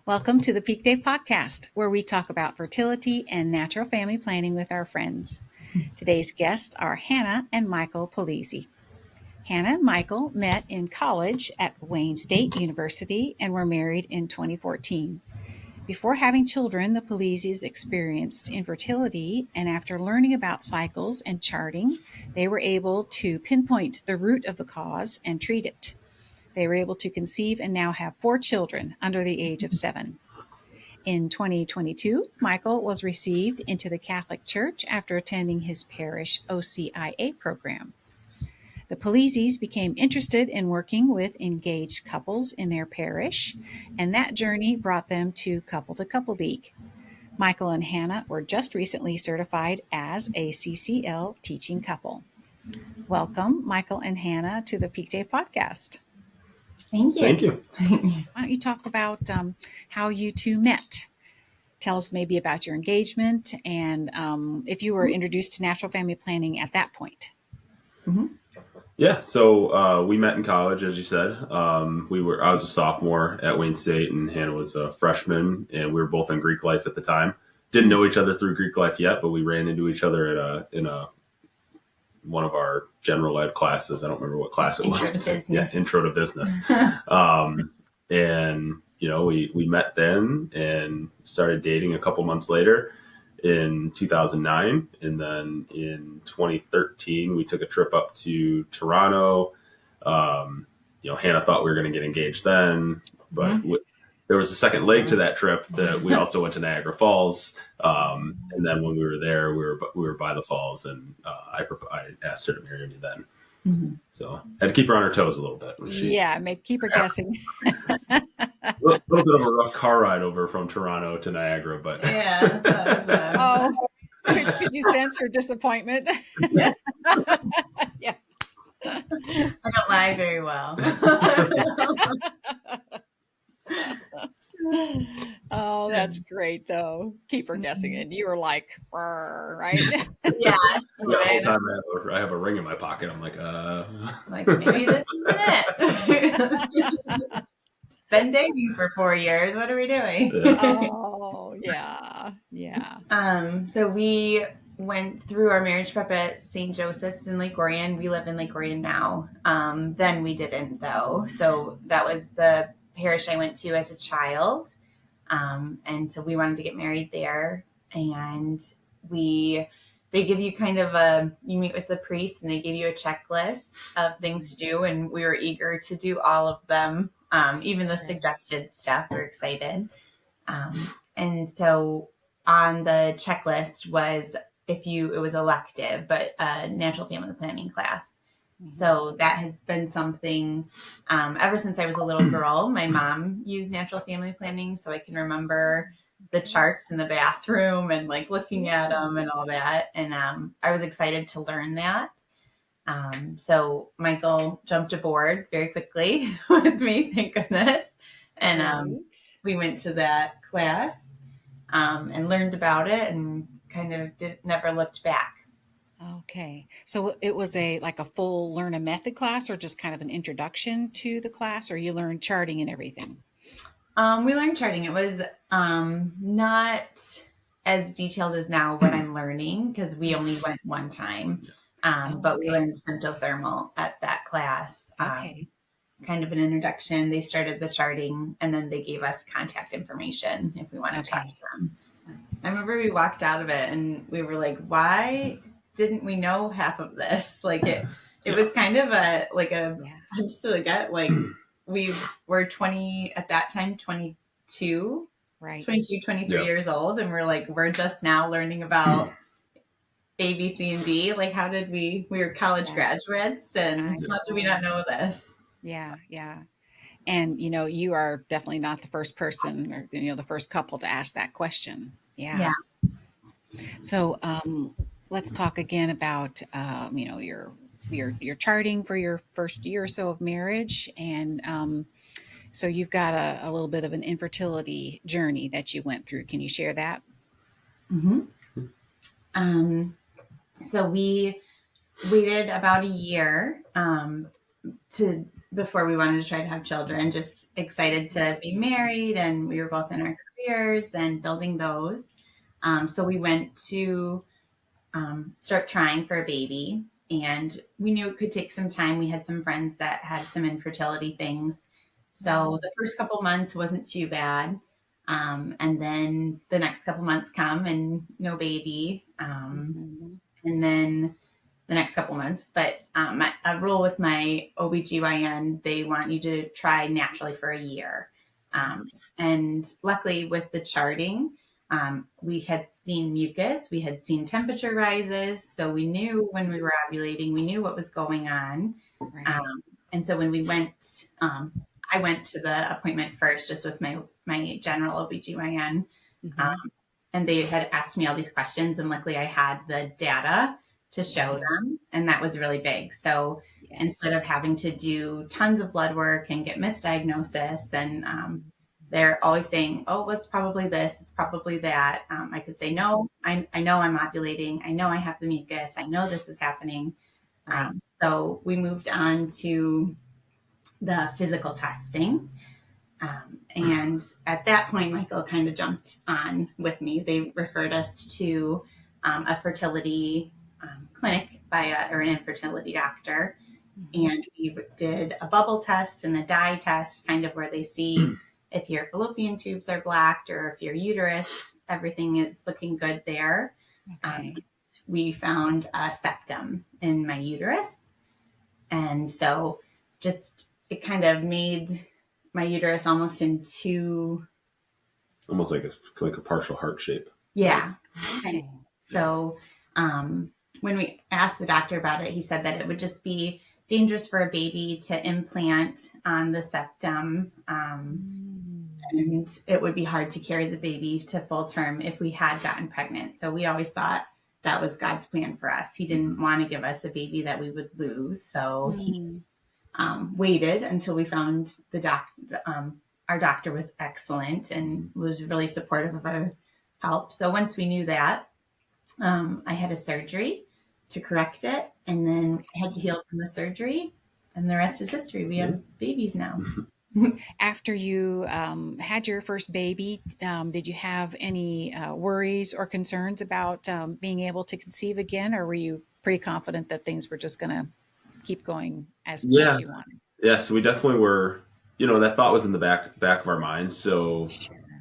Welcome to the PeakDay podcast, where we talk about fertility and natural family planning with our friends. Today's guests are Hannah and Michael Polizzi. Hannah and Michael met in college at Wayne State University and were married in 2014. Before having children, the Polizzis experienced infertility, and after learning about cycles and charting, they were able to pinpoint the root of the cause and treat it. They were able to conceive and now have 4 children under the age of 7. In 2022, Michael was received into the Catholic Church after attending his parish OCIA program. The Polizzis became interested in working with engaged couples in their parish, and that journey brought them to Couple League. Michael and Hannah were just recently certified as a CCL teaching couple. Welcome, Michael and Hannah, to the PeakDay podcast. Thank you. Thank you. Why don't you talk about how you two met? Tell us maybe about your engagement and if you were introduced to natural family planning at that point. Mm-hmm. Yeah, so we met in college, as you said. I was a sophomore at Wayne State, and Hannah was a freshman, and we were both in Greek life at the time. Didn't know each other through Greek life yet, but we ran into each other in one of our general ed classes. I don't remember what class it was. Intro to business. And we met then and started dating a couple months later in 2009. And then in 2013, we took a trip up to Toronto. Hannah thought we were going to get engaged then, but there was a second leg to that trip that we also went to Niagara Falls. And then when we were there, we were by the falls, and I asked her to marry me then. Mm-hmm. So I had to keep her on her toes a little bit. Keep her guessing. A little bit of a rough car ride over from Toronto to Niagara, but could you sense her disappointment? Yeah. Yeah. I don't lie very well. Oh, that's great, though. Keep her guessing, and you were like, right? Yeah. The whole time I have a ring in my pocket. I'm like, maybe this is it. It's been dating for 4 years. What are we doing? Oh, yeah. So we went through our marriage prep at St. Joseph's in Lake Orion. We live in Lake Orion now. Then we didn't, though. So that was the parish I went to as a child. And so we wanted to get married there. And they give you you meet with the priest and they give you a checklist of things to do. And we were eager to do all of them. Even the suggested stuff, we're excited. And so on the checklist was it was elective, but a natural family planning class. Mm-hmm. So that has been something ever since I was a little girl. My mom used natural family planning, so I can remember the charts in the bathroom and looking at them and all that. And I was excited to learn that. So Michael jumped aboard very quickly with me, thank goodness. And we went to that class and learned about it and kind of never looked back. Okay. So it was a full learn a method class, or just kind of an introduction to the class, or you learned charting and everything? We learned charting. It was not as detailed as now what I'm learning, because we only went one time. But we learned symptothermal at that class. Okay. Kind of an introduction. They started the charting, and then they gave us contact information if we wanted to talk to them. I remember we walked out of it and we were like, why didn't we know half of this? It was kind of we were 20 at that time, 22, right? 22, 23 years old. And we're just now learning about A, B, C, and D. How did we were college graduates, and how did we not know this? Yeah. And, you are definitely not the first person or, the first couple to ask that question. Yeah. So let's talk again about, your charting for your first year or so of marriage. And so you've got a little bit of an infertility journey that you went through. Can you share that? Mm-hmm. So we waited about a year to before we wanted to try to have children, just excited to be married, and we were both in our careers and building those. So we went to start trying for a baby, and we knew it could take some time. We had some friends that had some infertility things. So the first couple months wasn't too bad. And then the next couple months come and no baby. And then the next couple months. But a rule with my OBGYN, they want you to try naturally for a year. And luckily with the charting, we had seen mucus, we had seen temperature rises. So we knew when we were ovulating, we knew what was going on. Right. And so when we went, I went to the appointment first just with my general OBGYN. And they had asked me all these questions, and luckily I had the data to show them, and that was really big. So instead of having to do tons of blood work and get misdiagnosis, and they're always saying, oh, well, it's probably this, it's probably that. I could say, no, I know I'm ovulating. I know I have the mucus. I know this is happening. So we moved on to the physical testing. And at that point, Michael kind of jumped on with me. They referred us to a fertility clinic or an infertility doctor. And we did a bubble test and a dye test, kind of where they see if your fallopian tubes are blocked or if your uterus, everything is looking good there. We found a septum in my uterus. And so just it kind of made my uterus almost into almost like a partial heart shape. Yeah. Okay. So when we asked the doctor about it, he said that it would just be dangerous for a baby to implant on the septum. And it would be hard to carry the baby to full term if we had gotten pregnant. So we always thought that was God's plan for us. He didn't want to give us a baby that we would lose. So he waited until we found the doctor. Our doctor was excellent and was really supportive of our help. So once we knew that, I had a surgery to correct it, and then I had to heal from the surgery, and the rest is history. We have babies now. After you had your first baby, did you have any worries or concerns about being able to conceive again, or were you pretty confident that things were just going to keep going as you wanted? Yeah, so we definitely were, that thought was in the back of our minds. So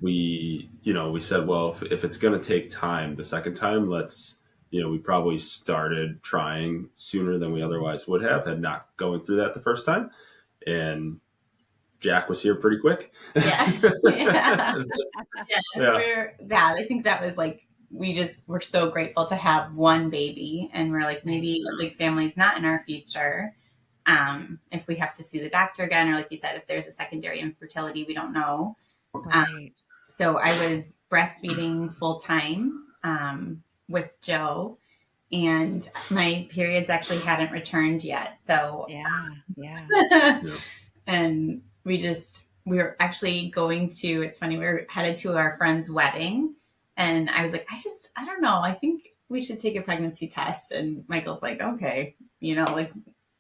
we said, well, if it's going to take time the second time, we probably started trying sooner than we otherwise would have had not going through that the first time. And Jack was here pretty quick. I think that was like, we're so grateful to have one baby, and we're like, maybe a big family is not in our future. If we have to see the doctor again, or like you said, if there's a secondary infertility, we don't know. So I was breastfeeding full time with Joe, and my periods actually hadn't returned yet. So and we were actually going to, it's funny, we were headed to our friend's wedding, and I was like, I don't know, I think we should take a pregnancy test. And Michael's like, okay,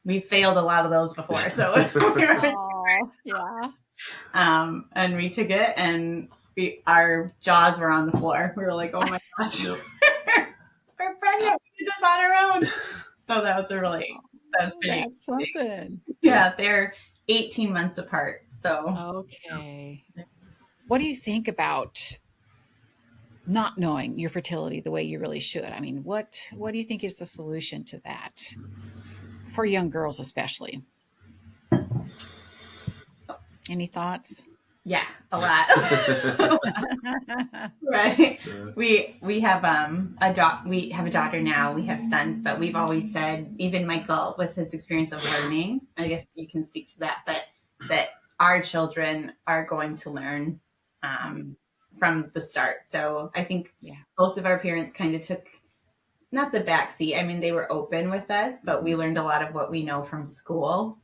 we failed a lot of those before. So we were and we took it, and our jaws were on the floor. We were like, oh my gosh, we're pregnant. We did this on our own. So that was pretty That's something. Yeah, they're 18 months apart. So what do you think about not knowing your fertility the way you really should? I mean, what do you think is the solution to that for young girls, especially? Any thoughts? Yeah, a lot. Right. We have a daughter now. We have sons, but we've always said, even Michael, with his experience of learning, I guess you can speak to that, but that our children are going to learn from the start. So I think both of our parents kind of took not the backseat. I mean, they were open with us, but we learned a lot of what we know from school.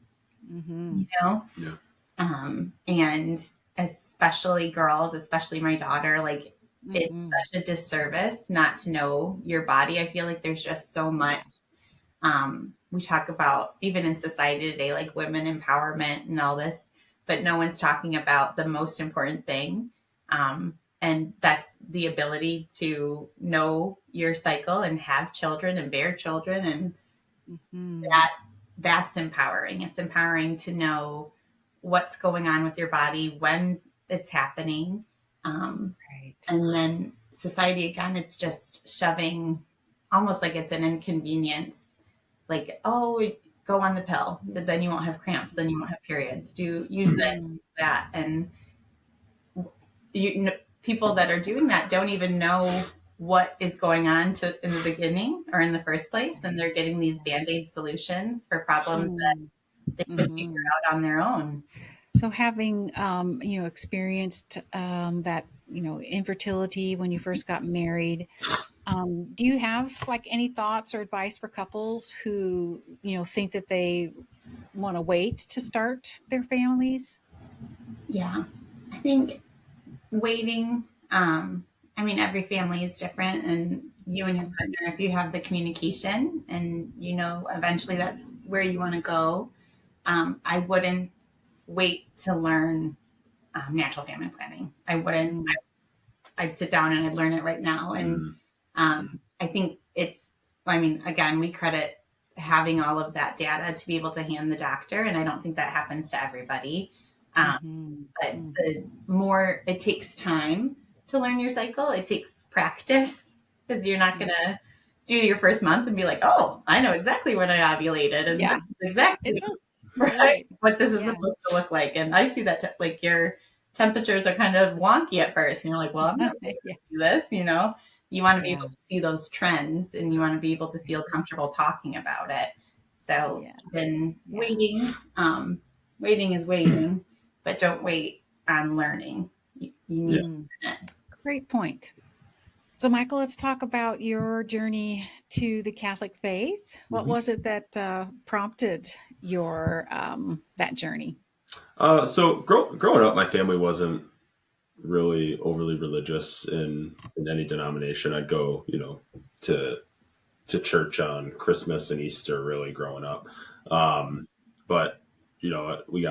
And especially girls, especially my daughter, like it's such a disservice not to know your body. I feel like there's just so much we talk about, even in society today, like women empowerment and all this, but no one's talking about the most important thing. And that's the ability to know your cycle and have children and bear children. And that's empowering. It's empowering to know what's going on with your body when it's happening. Right. And then society, again, it's just shoving almost like it's an inconvenience. Like, oh, go on the pill, but then you won't have cramps, then you won't have periods. Use this, that. And people that are doing that don't even know what is going on in the beginning or in the first place. And they're getting these Band-Aid solutions for problems that they could figure out on their own. So having, experienced that, infertility when you first got married, do you have like any thoughts or advice for couples who, think that they want to wait to start their families? Yeah, I think waiting, every family is different, and you and your partner, if you have the communication and eventually that's where you want to go, I wouldn't wait to learn natural family planning. I wouldn't. I'd sit down and I'd learn it right now. And I think again, we credit having all of that data to be able to hand the doctor, and I don't think that happens to everybody. But the more it takes time to learn your cycle, it takes practice, because you're not going to do your first month and be like, oh, I know exactly when I ovulated, and this is exactly what this is supposed to look like. And I see that like your temperatures are kind of wonky at first, and you're like, well, I'm not going to do this. You want to be able to see those trends, and you want to be able to feel comfortable talking about it. So then waiting is waiting, but don't wait on learning. You need to learn it. Great point. So, Michael, let's talk about your journey to the Catholic faith. What was it that prompted your that journey? So growing up, my family wasn't really overly religious in any denomination. I'd go, to church on Christmas and Easter, really growing up. But we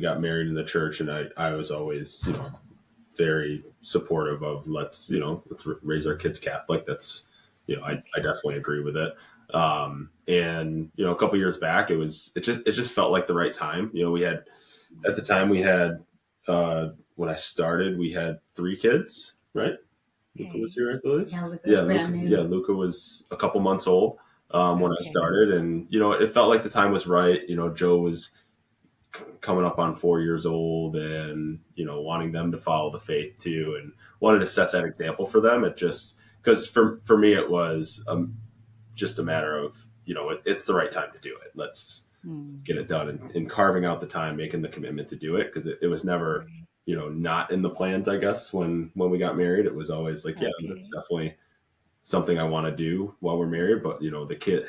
got married in the church, and I was always, very supportive of let's raise our kids Catholic. That's, I definitely agree with it. And a couple years back, it just felt like the right time. At the time we had, when I started, we had 3 kids, right? Luca was here, I believe. Luca was a couple months old when I started, and it felt like the time was right. Joe was coming up on 4 years old, and wanting them to follow the faith too, and wanted to set that example for them. It just, because for me it was just a matter of it's the right time to do it. Let's get it done, and carving out the time, making the commitment to do it, because it was never not in the plans, I guess. When we got married, it was always like, that's definitely something I want to do while we're married. But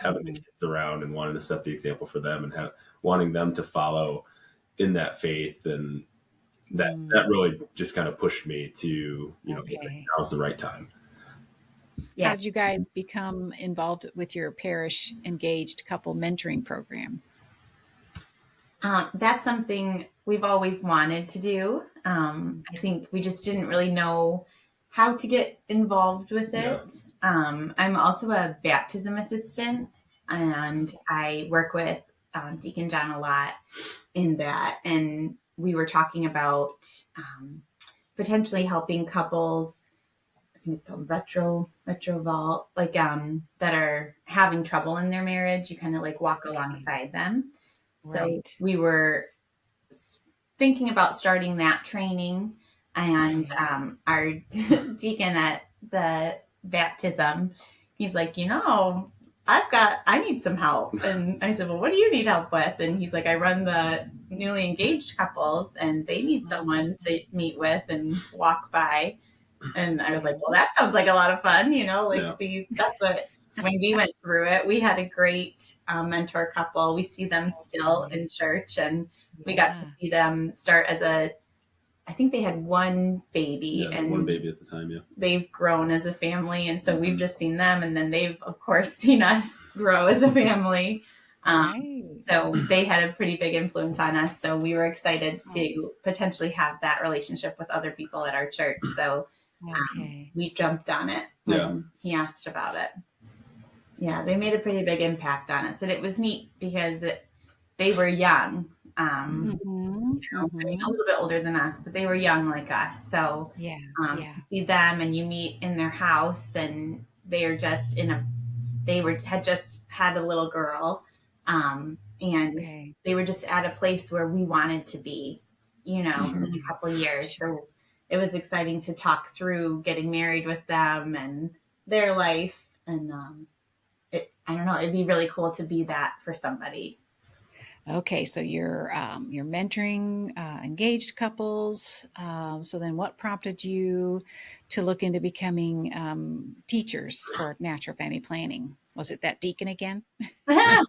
having the kids around and wanting to set the example for them, and wanting them to follow in that faith, and that really just kind of pushed me to now's the right time. How did you guys become involved with your parish engaged couple mentoring program? That's something we've always wanted to do. I think we just didn't really know how to get involved with it. I'm also a baptism assistant, and I work with Deacon John a lot in that. And we were talking about potentially helping couples. I think it's called retrovault, like that are having trouble in their marriage. You kind of like walk alongside them. So we were thinking about starting that training, and our deacon at the baptism, he's like, I need some help. And I said, well, what do you need help with? And he's like, I run the newly engaged couples, and they need someone to meet with and walk by. And I was like, well, that sounds like a lot of fun, that's what, when we went through it, we had a great mentor couple. We see them still in church, and we got to see them start I think they had one baby, and one baby at the time. They've grown as a family. And so we've just seen them, and then they've of course seen us grow as a family. Right. So they had a pretty big influence on us. So we were excited to potentially have that relationship with other people at our church. So Okay. we jumped on it when he asked about it. Yeah, they made a pretty big impact on us. And it was neat because they were young. A little bit older than us, but they were young like us. So to see them and you meet in their house and they are just had just had a little girl. And they were just at a place where we wanted to be, in a couple of years. Sure. So it was exciting to talk through getting married with them and their life. And I don't know, it'd be really cool to be that for somebody. Okay, so you're mentoring engaged couples. So then, what prompted you to look into becoming teachers for natural family planning? Was it that deacon again? A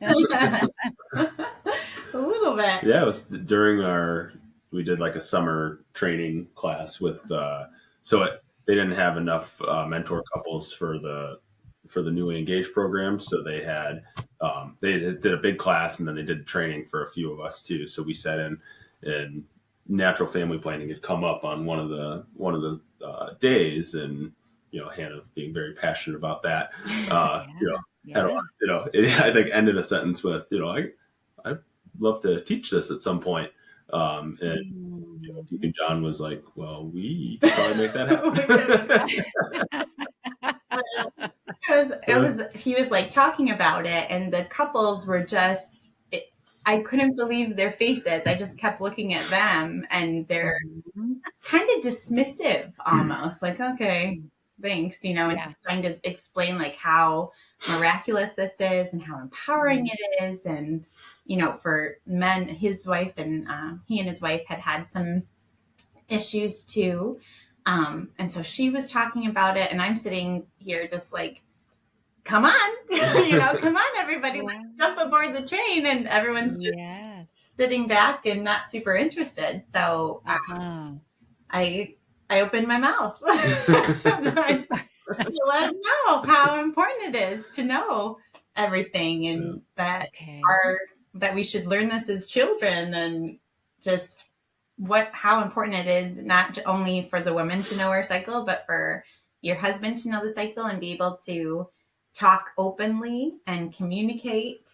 little bit. Yeah, it was during we did like a summer training class with. They didn't have enough mentor couples for the newly engaged program, so they had. They did a big class and then they did training for a few of us too. So we sat in, and natural family planning had come up on one of the days, and Hannah being very passionate about that. I think ended a sentence with I'd love to teach this at some point. And Deacon John was like, "Well, we could probably make that happen." He was like talking about it, and the couples were just, I couldn't believe their faces. I just kept looking at them, and they're kind of dismissive almost, like, okay, thanks, and trying to explain like how miraculous this is and how empowering it is. And, for men, his wife and he and his wife had some issues too. And so she was talking about it, and I'm sitting here just like, come on, come on, everybody, let's jump aboard the train. And everyone's just sitting back and not super interested. So I opened my mouth to let them know how important it is to know everything, and that we should learn this as children, and just how important it is, not only for the women to know our cycle, but for your husband to know the cycle and be able to talk openly and communicate,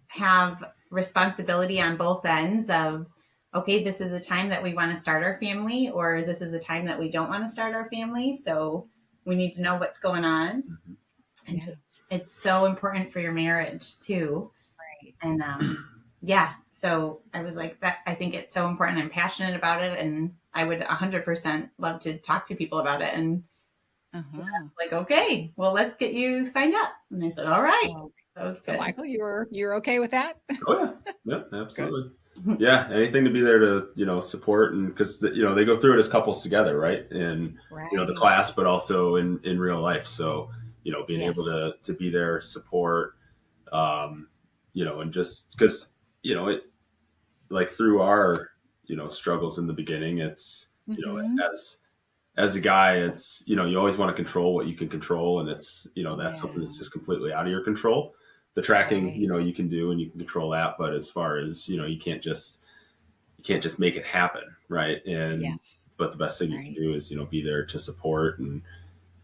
have responsibility on both ends of, okay, this is a time that we want to start our family, or this is a time that we don't want to start our family. So we need to know what's going on. And just, it's so important for your marriage too. Right. And so I was like, that, I think it's so important. I'm passionate about it, and I would 100% love to talk to people about it. And like, okay, well, let's get you signed up. And I said, all right. So Michael, you're okay with that? Oh yeah, absolutely. Yeah, anything to be there to support, and because they go through it as couples together, right? And the class, but also in real life. So being able to be there, support, and just because it, like, through our struggles in the beginning, it's as a guy, it's you always want to control what you can control, and it's that's something that's just completely out of your control. The tracking, you can do, and you can control that, but as far as you can't just make it happen, right? And but the best thing you can do is be there to support and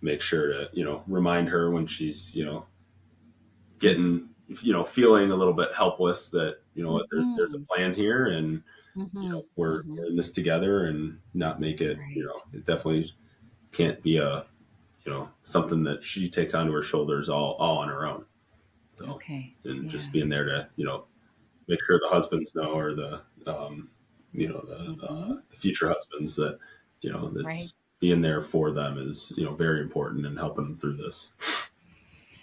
make sure to remind her when she's getting feeling a little bit helpless that there's a plan here, and we're in this together, and not make it it definitely can't be a something that she takes onto her shoulders all on her own. So, just being there to make sure the husbands know, or the the future husbands, that that's being there for them is very important, and helping them through this.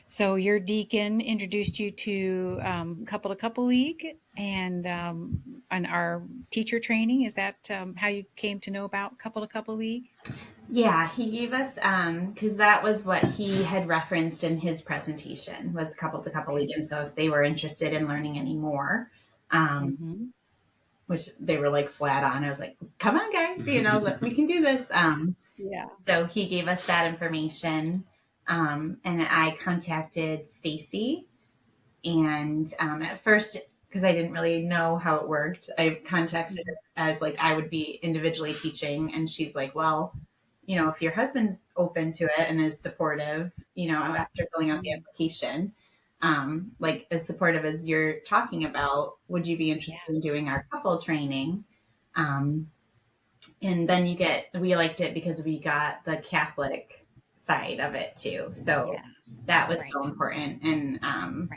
So your deacon introduced you to Couple to Couple League and our teacher training. Is that how you came to know about Couple to Couple League? Yeah, he gave us, because that was what he had referenced in his presentation, was Couple to Couple League. And so if they were interested in learning any more, which they were like flat on, I was like, come on, guys, we can do this. So he gave us that information. And I contacted Stacy And at first, because I didn't really know how it worked, I contacted her as like I would be individually teaching. And she's like, well, if your husband's open to it and is supportive, after filling out the application, like as supportive as you're talking about, would you be interested in doing our couple training? And then we liked it because we got the Catholic side of it too. So that was so important. And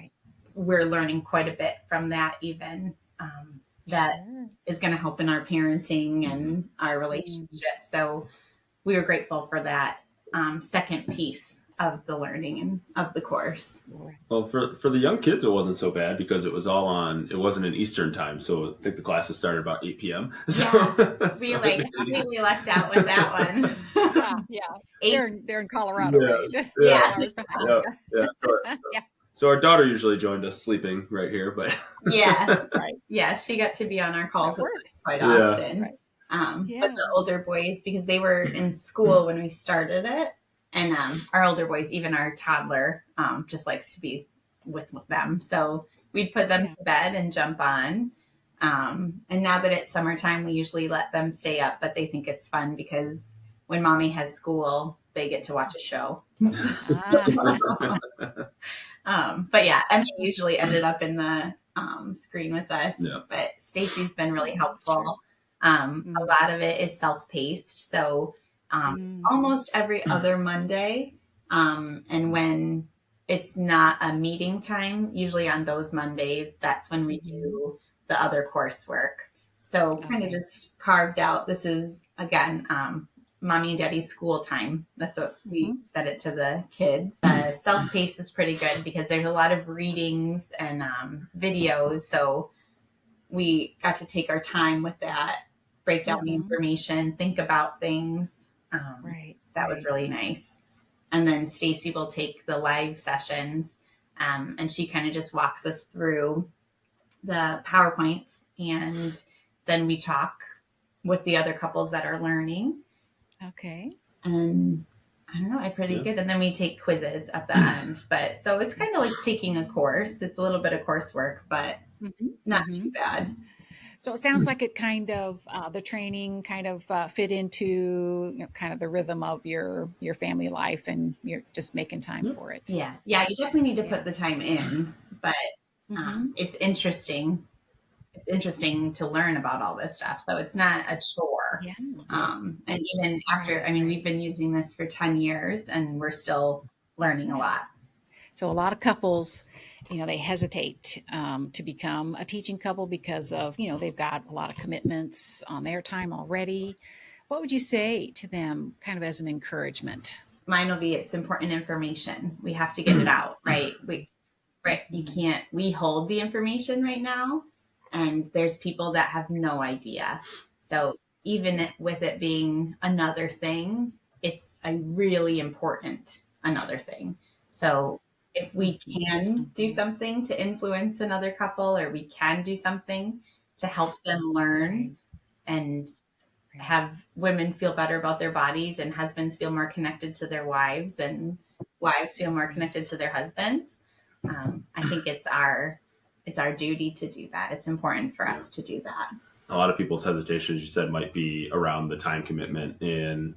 we're learning quite a bit from that even. That is going to help in our parenting and our relationship. So we were grateful for that second piece of the learning and of the course. Well, for the young kids, it wasn't so bad because it wasn't in Eastern time. So I think the classes started about 8 p.m. So, we completely lucked out with that one. They're in Colorado, right? Yeah. So our daughter usually joined us sleeping right here, but yeah, she got to be on our calls quite often. But the older boys, because they were in school when we started it, and our older boys, even our toddler, just likes to be with them. So we'd put them to bed and jump on. And now that it's summertime, we usually let them stay up, but they think it's fun because when mommy has school, they get to watch a show. But yeah, Emmy usually ended up in the screen with us. But Stacy's been really helpful. A lot of it is self-paced. So almost every other Monday. And when it's not a meeting time, usually on those Mondays, that's when we do the other coursework. So kind of just carved out, this is, again, mommy and daddy's school time. That's what we said it to the kids. Self-paced is pretty good because there's a lot of readings and videos. So we got to take our time with that, break down the information, think about things. That was really nice. And then Stacy will take the live sessions and she kind of just walks us through the PowerPoints, and then we talk with the other couples that are learning. And I don't know, I'm pretty good. And then we take quizzes at the end. But so it's kind of like taking a course. It's a little bit of coursework, but not too bad. So it sounds like it kind of, the training kind of fit into kind of the rhythm of your family life, and you're just making time for it. Yeah. You definitely need to put the time in, but it's interesting. It's interesting to learn about all this stuff. So it's not a chore. And even after, we've been using this for 10 years and we're still learning a lot. So a lot of couples, they hesitate to become a teaching couple because of, they've got a lot of commitments on their time already. What would you say to them kind of as an encouragement? Mine will be, it's important information. We have to get it out, right? We hold the information right now, and there's people that have no idea. So even with it being another thing, it's a really important another thing. So if we can do something to influence another couple, or we can do something to help them learn and have women feel better about their bodies, and husbands feel more connected to their wives, and wives feel more connected to their husbands, I think it's our duty to do that. It's important for us to do that. A lot of people's hesitation, as you said, might be around the time commitment, and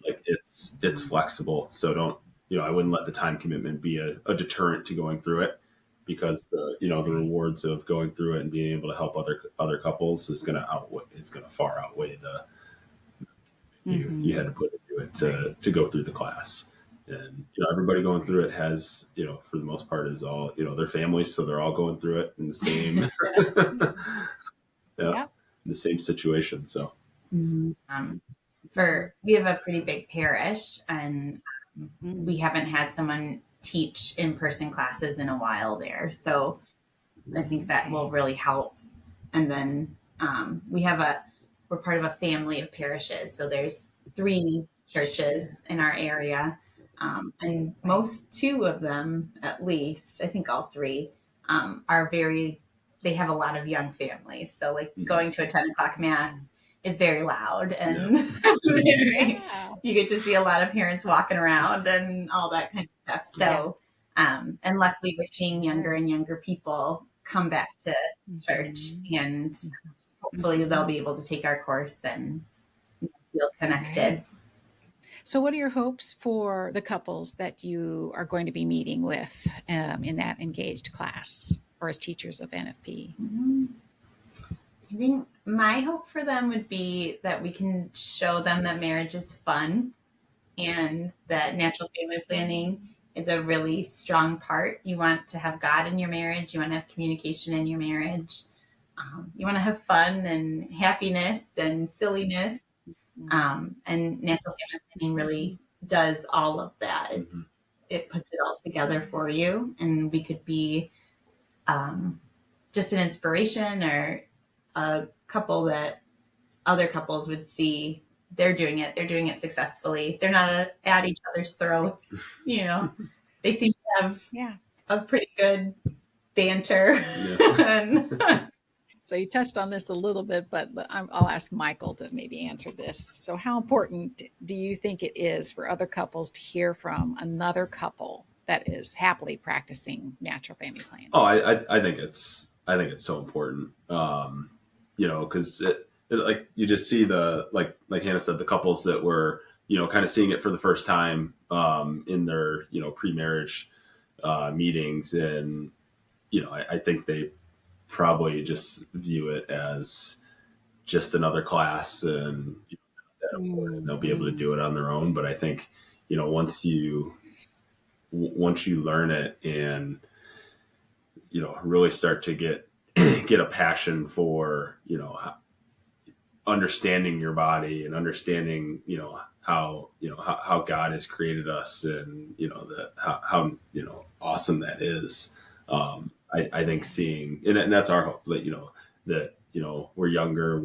like it's flexible. So I wouldn't let the time commitment be a deterrent to going through it, because the rewards of going through it and being able to help other couples is going to far outweigh the you had to put into it to go through the class. And everybody going through it has, for the most part, is all their families, so they're all going through it in the same in the same situation. So we have a pretty big parish, and we haven't had someone teach in-person classes in a while there. So I think that will really help. And then we're part of a family of parishes. So there's 3 churches in our area. And two of them, at least, I think all 3, they have a lot of young families. So like going to a 10 o'clock mass is very loud, and you get to see a lot of parents walking around and all that kind of stuff. So And luckily, we're seeing younger and younger people come back to church, and hopefully they'll be able to take our course and feel connected. Right. So, what are your hopes for the couples that you are going to be meeting with in that engaged class or as teachers of NFP? I think my hope for them would be that we can show them that marriage is fun and that natural family planning is a really strong part. You want to have God in your marriage, you want to have communication in your marriage, you want to have fun and happiness and silliness. And natural family planning really does all of that. It puts it all together for you, and we could be just an inspiration or a couple that other couples would see. They're doing it successfully. They're not at each other's throats. They seem to have a pretty good banter. Yeah. So you touched on this a little bit, but I'll ask Michael to maybe answer this. So how important do you think it is for other couples to hear from another couple that is happily practicing natural family planning? Oh, I think it's so important. Because like you just see the like Hannah said, the couples that were kind of seeing it for the first time in their pre-marriage meetings, and I think they probably just view it as just another class, and they'll be able to do it on their own. But I think once you learn it and really start to get a passion for understanding your body and understanding how God has created us, and how awesome that is. I think seeing, and that's our hope, that we're younger,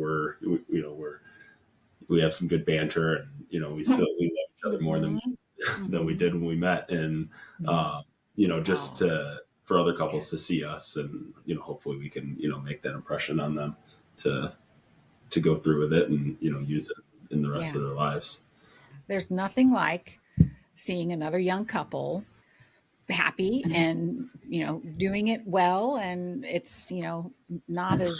we have some good banter, and we love each other more than we did when we met, and just for other couples to see us, and hopefully we can make that impression on them to go through with it, and use it in the rest of their lives. There's nothing like seeing another young couple happy and doing it well, and it's not as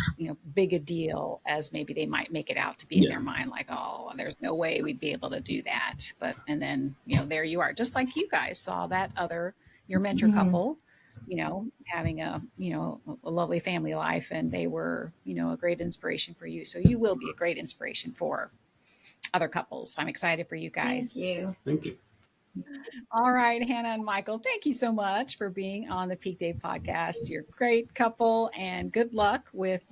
big a deal as maybe they might make it out to be in their mind, like, oh, there's no way we'd be able to do that. But and then there you are, just like you guys saw that your mentor couple having a lovely family life, and they were a great inspiration for you. So you will be a great inspiration for other couples. I'm excited for you guys. Thank you. All right, Hannah and Michael, thank you so much for being on the PeakDay podcast. You're a great couple, and good luck with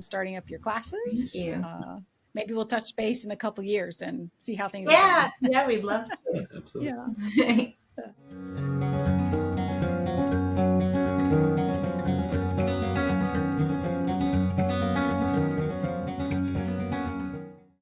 starting up your classes. Thank you. Maybe we'll touch base in a couple years and see how things are going. Yeah, we'd love to. Absolutely. Yeah.